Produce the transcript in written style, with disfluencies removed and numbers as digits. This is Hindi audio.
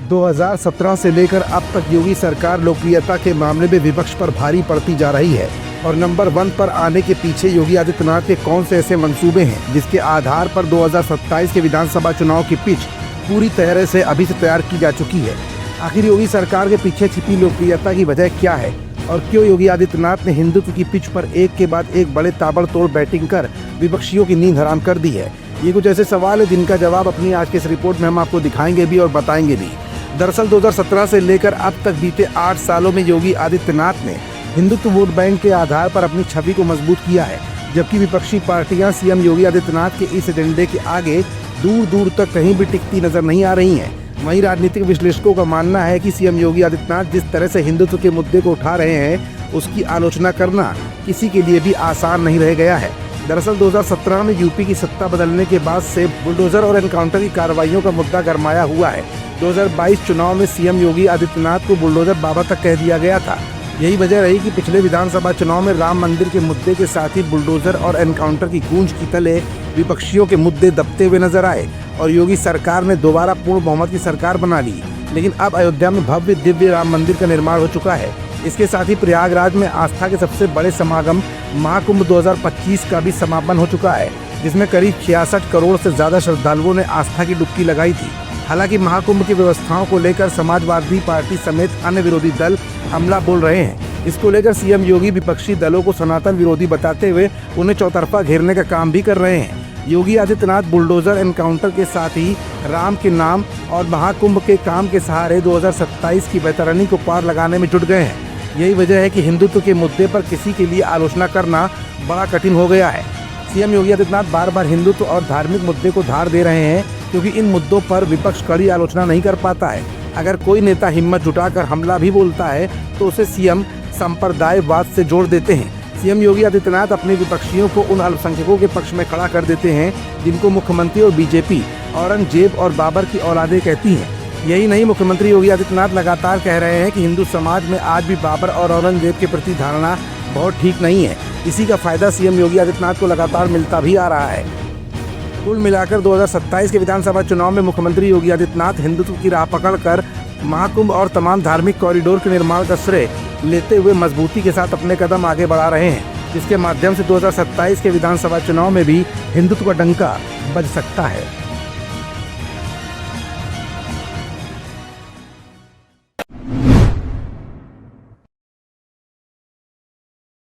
2017 से लेकर अब तक योगी सरकार लोकप्रियता के मामले में विपक्ष पर भारी पड़ती जा रही है और नंबर 1 पर आने के पीछे योगी आदित्यनाथ के कौन से ऐसे मंसूबे हैं जिसके आधार पर 2027 के विधानसभा चुनाव की पिच पूरी तरह से अभी से तैयार की जा चुकी है। आखिर योगी सरकार के पीछे छिपी लोकप्रियता की वजह क्या है और क्यों योगी आदित्यनाथ ने हिंदुत्व की पिच पर एक के बाद एक बड़े ताबड़तोड़ बैटिंग कर विपक्षियों की नींद हराम कर दी है। ये कुछ ऐसे सवाल है जिनका जवाब अपनी आज के इस रिपोर्ट में हम आपको दिखाएंगे भी और बताएंगे भी। दरअसल 2017 से लेकर अब तक बीते 8 सालों में योगी आदित्यनाथ ने हिंदुत्व वोट बैंक के आधार पर अपनी छवि को मजबूत किया है, जबकि विपक्षी पार्टियां सीएम योगी आदित्यनाथ के इस एजेंडे के आगे दूर दूर तक कहीं भी टिकती नजर नहीं आ रही हैं। वहीं राजनीतिक विश्लेषकों का मानना है कि सीएम योगी आदित्यनाथ जिस तरह से हिंदुत्व के मुद्दे को उठा रहे हैं उसकी आलोचना करना किसी के लिए भी आसान नहीं रह गया है। दरअसल 2017 में यूपी की सत्ता बदलने के बाद से बुलडोजर और एनकाउंटर की कार्रवाइयों का मुद्दा गरमाया हुआ है। 2022 चुनाव में सीएम योगी आदित्यनाथ को बुलडोजर बाबा तक कह दिया गया था। यही वजह रही कि पिछले विधानसभा चुनाव में राम मंदिर के मुद्दे के साथ ही बुलडोजर और एनकाउंटर की गूंज की तले विपक्षियों के मुद्दे दबते हुए नजर आए और योगी सरकार ने दोबारा पूर्ण बहुमत की सरकार बना ली। लेकिन अब अयोध्या में भव्य दिव्य राम मंदिर का निर्माण हो चुका है। इसके साथ ही प्रयागराज में आस्था के सबसे बड़े समागम महाकुंभ 2025 का भी समापन हो चुका है, जिसमें करीब 66 करोड़ से ज्यादा श्रद्धालुओं ने आस्था की डुबकी लगाई थी। हालांकि महाकुंभ की व्यवस्थाओं को लेकर समाजवादी पार्टी समेत अन्य विरोधी दल हमला बोल रहे हैं। इसको लेकर सीएम योगी विपक्षी दलों को सनातन विरोधी बताते हुए उन्हें चौतरफा घेरने का काम भी कर रहे हैं। योगी आदित्यनाथ बुलडोजर एनकाउंटर के साथ ही राम के नाम और महाकुंभ के काम के सहारे 2027 की वैतरणी को पार लगाने में जुट गए हैं। यही वजह है कि हिंदुत्व के मुद्दे पर किसी के लिए आलोचना करना बड़ा कठिन हो गया है। सीएम योगी आदित्यनाथ बार बार हिंदुत्व और धार्मिक मुद्दे को धार दे रहे हैं, क्योंकि इन मुद्दों पर विपक्ष कड़ी आलोचना नहीं कर पाता है। अगर कोई नेता हिम्मत जुटाकर हमला भी बोलता है तो उसे सीएम संप्रदायवाद से जोड़ देते हैं। सीएम योगी आदित्यनाथ अपने विपक्षियों को उन अल्पसंख्यकों के पक्ष में खड़ा कर देते हैं जिनको मुख्यमंत्री और बीजेपी औरंगजेब और बाबर की औलादें कहती हैं। यही नहीं, मुख्यमंत्री योगी आदित्यनाथ लगातार कह रहे हैं कि हिंदू समाज में आज भी बाबर और औरंगजेब के प्रति धारणा बहुत ठीक नहीं है। इसी का फायदा सीएम योगी आदित्यनाथ को लगातार मिलता भी आ रहा है। कुल मिलाकर 2027 के विधानसभा चुनाव में मुख्यमंत्री योगी आदित्यनाथ हिंदुत्व की राह पकड़कर महाकुंभ और तमाम धार्मिक कॉरिडोर के निर्माण का श्रेय लेते हुए मजबूती के साथ अपने कदम आगे बढ़ा रहे हैं, जिसके माध्यम से 2027 के विधानसभा चुनाव में भी हिंदुत्व का डंका बज सकता है।